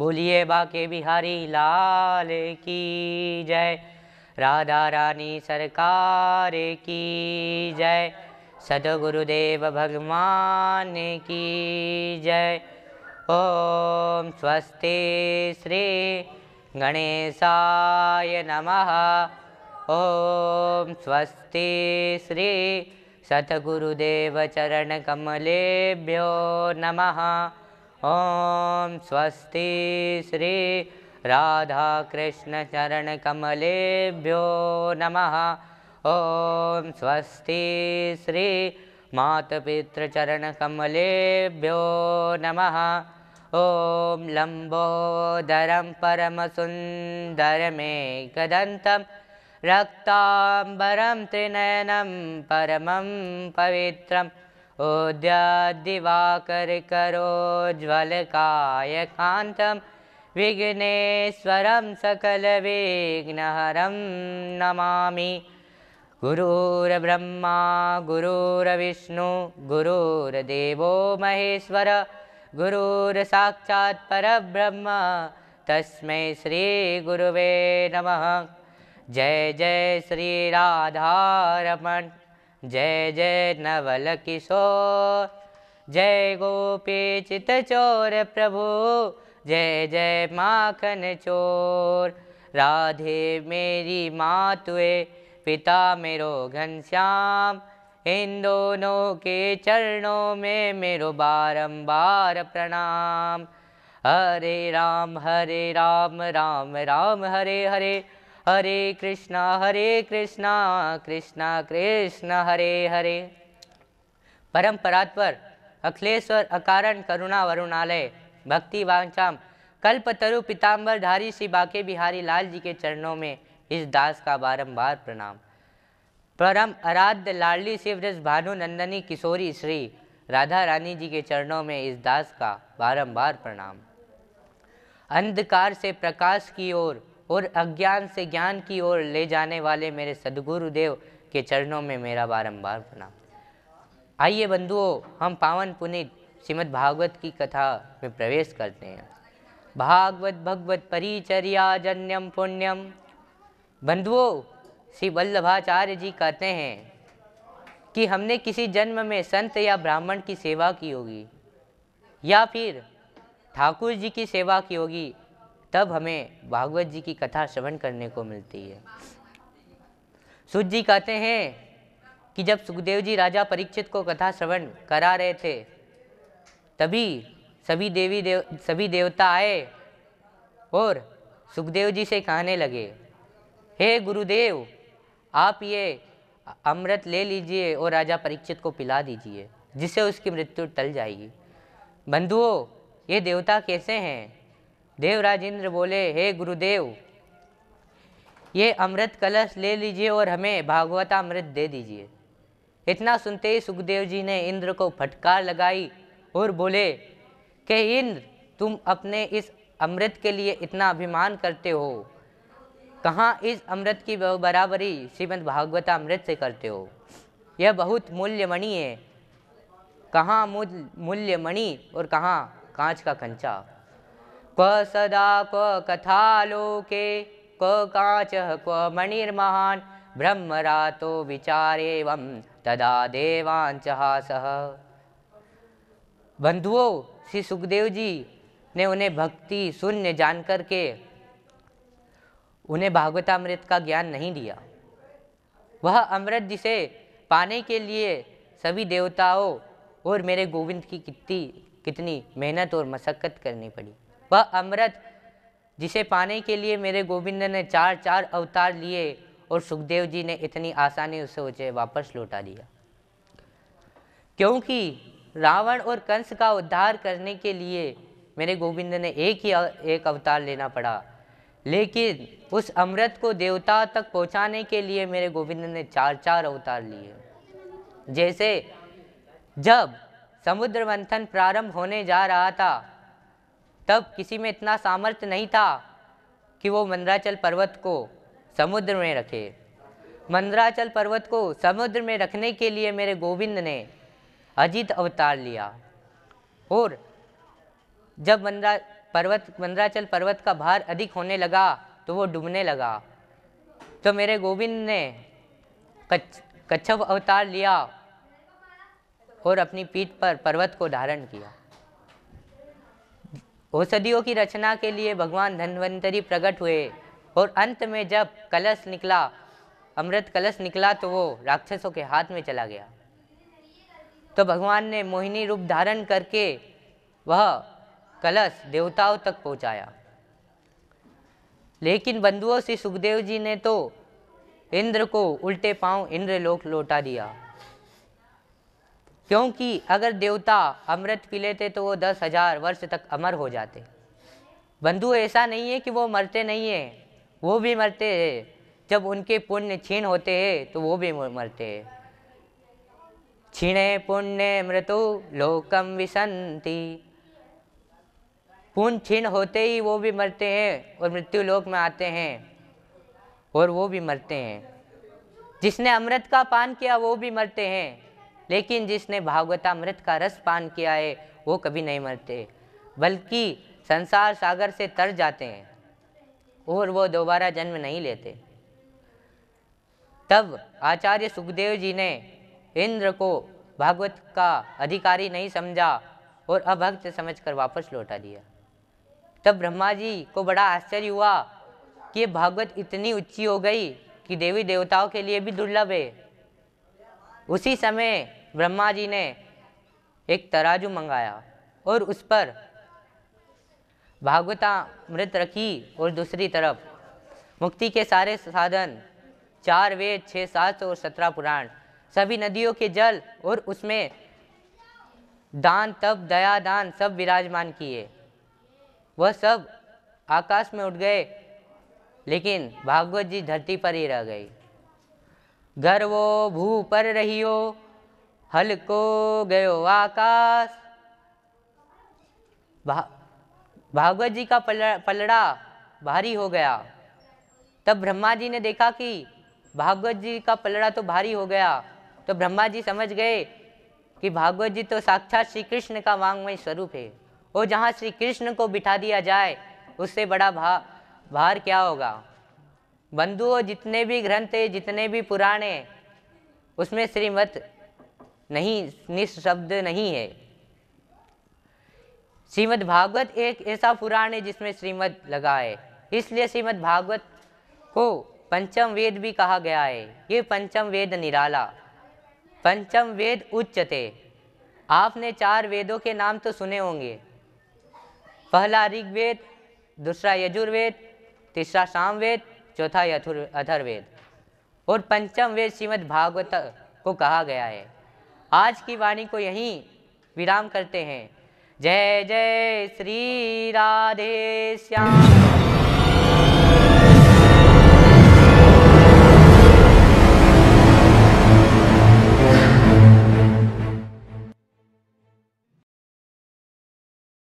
बोलिए बाके बिहारी लाल की जय। राधा रानी सरकार की जय। सद्गुरुदेव भगवान की जय। ओम स्वस्ति श्री गणेशाय नमः। ओम स्वस्ति श्री सद्गुरुदेव चरण कमलेभ्यो नमः। ओम स्वस्ति श्री राधा कृष्ण चरण कमलेभ्यो नमः। ओम स्वस्ति श्री मातपितृ चरण कमलेभ्यो नमः। ओम लंबोदरं परम सुंदरमेकदंतं रक्तांबरं त्रिनयनं परमं पवित्रम् उद्याद्दिवाकरकरोज्ज्वलकायकान्तं विघ्नेश्वरं सकलविघ्नहरं नमामि। गुरुर्ब्रह्मा गुरुर्विष्णु गुरुर्देवो महेश्वर गुरुर्साक्षात् परब्रह्म तस्मै श्री गुरुवे नमः। जय जय श्री राधारमण जय जय नवल किशोर जय गोपी चितचोर प्रभु जय जय माखन चोर। राधे मेरी माँ तुए पिता मेरो घनश्याम इन दोनों के चरणों में मेरो बारंबार प्रणाम। हरे राम राम राम हरे हरे हरे कृष्णा कृष्णा कृष्ण हरे हरे। परम परात्पर अखिलेश्वर अकारण करुणा वरुणालय भक्ति वांछाम कल्पतरु पीताम्बरधारी श्री बाके बिहारी लाल जी के चरणों में इस दास का बारंबार प्रणाम। परम आराध्य लाडली शिवरस भानु नंदनी किशोरी श्री राधा रानी जी के चरणों में इस दास का बारंबार प्रणाम। अंधकार से प्रकाश की ओर और अज्ञान से ज्ञान की ओर ले जाने वाले मेरे सद्गुरुदेव के चरणों में मेरा बारंबार प्रणाम। आइए बंधुओं, हम पावन पुनीत श्रीमद् भागवत की कथा में प्रवेश करते हैं। भागवत भगवत परिचर्या जन्यम पुण्यम। बंधुओं, श्री वल्लभाचार्य जी कहते हैं कि हमने किसी जन्म में संत या ब्राह्मण की सेवा की होगी या फिर ठाकुर जी की सेवा की होगी, तब हमें भागवत जी की कथा श्रवण करने को मिलती है। सूत जी कहते हैं कि जब सुखदेव जी राजा परीक्षित को कथा श्रवण करा रहे थे, तभी सभी देवता आए और सुखदेव जी से कहने लगे, हे गुरुदेव, आप ये अमृत ले लीजिए और राजा परीक्षित को पिला दीजिए, जिससे उसकी मृत्यु टल जाएगी। बंधुओं, ये देवता कैसे हैं? देवराज इंद्र बोले, हे गुरुदेव, ये अमृत कलश ले लीजिए और हमें भागवतामृत दे दीजिए। इतना सुनते ही सुखदेव जी ने इंद्र को फटकार लगाई और बोले कि इंद्र, तुम अपने इस अमृत के लिए इतना अभिमान करते हो, कहाँ इस अमृत की बराबरी श्रीमद् भागवतामृत से करते हो। यह बहुत मूल्यमणि है, कहाँ मूल्यमणि और कहाँ कांच का कंचा। क्व सदा क्व कथा लोके क्व कांच क्व मणिर्महान ब्रह्मरातो विचारेवं तदा देवांचहासः। बंधुओं, श्री सुखदेव जी ने उन्हें भक्ति शून्य जान करके उन्हें भागवतामृत का ज्ञान नहीं दिया। वह अमृत जिसे पाने के लिए सभी देवताओं और मेरे गोविंद की कितनी मेहनत और मशक्कत करनी पड़ी, वह अमृत जिसे पाने के लिए मेरे गोविंद ने 4 अवतार लिए और सुखदेव जी ने इतनी आसानी से उसे वापस लौटा दिया। क्योंकि रावण और कंस का उद्धार करने के लिए मेरे गोविंद ने एक अवतार लेना पड़ा, लेकिन उस अमृत को देवता तक पहुंचाने के लिए मेरे गोविंद ने 4 अवतार लिए। जैसे जब समुद्र मंथन प्रारंभ होने जा रहा था, तब किसी में इतना सामर्थ्य नहीं था कि वो मंदराचल पर्वत को समुद्र में रखे। मंदराचल पर्वत को समुद्र में रखने के लिए मेरे गोविंद ने अजित अवतार लिया। और जब मंदराचल पर्वत का भार अधिक होने लगा तो वो डूबने लगा। तो मेरे गोविंद ने कच्छप अवतार लिया और अपनी पीठ पर पर्वत को धारण किया। औषधियों की रचना के लिए भगवान धन्वंतरी प्रकट हुए और अंत में जब कलश निकला, अमृत कलश निकला, तो वो राक्षसों के हाथ में चला गया। तो भगवान ने मोहिनी रूप धारण करके वह कलश देवताओं तक पहुंचाया। लेकिन बंधुओं से सुखदेव जी ने तो इंद्र को उल्टे पांव इंद्रलोक लौटा दिया, क्योंकि अगर देवता अमृत पी लेते तो वो 10,000 वर्ष तक अमर हो जाते। बंधु, ऐसा नहीं है कि वो मरते नहीं है, वो भी मरते हैं। जब उनके पुण्य क्षीण होते हैं तो वो भी मरते हैं। क्षीणे पुण्य मृत्यु लोकम विशंति। पुण्य क्षीण होते ही वो भी मरते हैं और मृत्यु लोक में आते हैं और वो भी मरते हैं। जिसने अमृत का पान किया वो भी मरते हैं, लेकिन जिसने भागवतामृत का रस पान किया है वो कभी नहीं मरते, बल्कि संसार सागर से तर जाते हैं और वो दोबारा जन्म नहीं लेते। तब आचार्य सुखदेव जी ने इंद्र को भागवत का अधिकारी नहीं समझा और अभक्त समझकर वापस लौटा दिया। तब ब्रह्मा जी को बड़ा आश्चर्य हुआ कि ये भागवत इतनी ऊंची हो गई कि देवी देवताओं के लिए भी दुर्लभ है। उसी समय ब्रह्मा जी ने एक तराजू मंगाया और उस पर भागवतामृत रखी और दूसरी तरफ मुक्ति के सारे साधन, 4 वेद, 6 शास्त्र और 17 पुराण, सभी नदियों के जल और उसमें दान, तप, दया, दान सब विराजमान किए। वह सब आकाश में उठ गए, लेकिन भागवत जी धरती पर ही रह गई। गर्वो भू पर रहियो, हलको गयो आकाश। भागवत जी का पलड़ा भारी हो गया। तब ब्रह्मा जी ने देखा कि भागवत जी का पलड़ा तो भारी हो गया, तो ब्रह्मा जी समझ गए कि भागवत जी तो साक्षात श्री कृष्ण का वांग्मय स्वरूप है, और जहाँ श्री कृष्ण को बिठा दिया जाए उससे बड़ा भार क्या होगा। बंधुओं, जितने भी ग्रंथ है, जितने भी पुराण है, उसमें श्रीमत नहीं, निःशब्द नहीं है। श्रीमद् भागवत एक ऐसा पुराण है जिसमें श्रीमद् लगा है, इसलिए श्रीमद् भागवत को पंचम वेद भी कहा गया है। ये पंचम वेद निराला, पंचम वेद उच्चते। आपने 4 वेदों के नाम तो सुने होंगे, पहला ऋग्वेद, दूसरा यजुर्वेद, तीसरा सामवेद, चौथा अथर्ववेद, और पंचम वेद श्रीमद् भागवत को कहा गया है। आज की वाणी को यहीं विराम करते हैं। जय जय श्री राधे श्याम।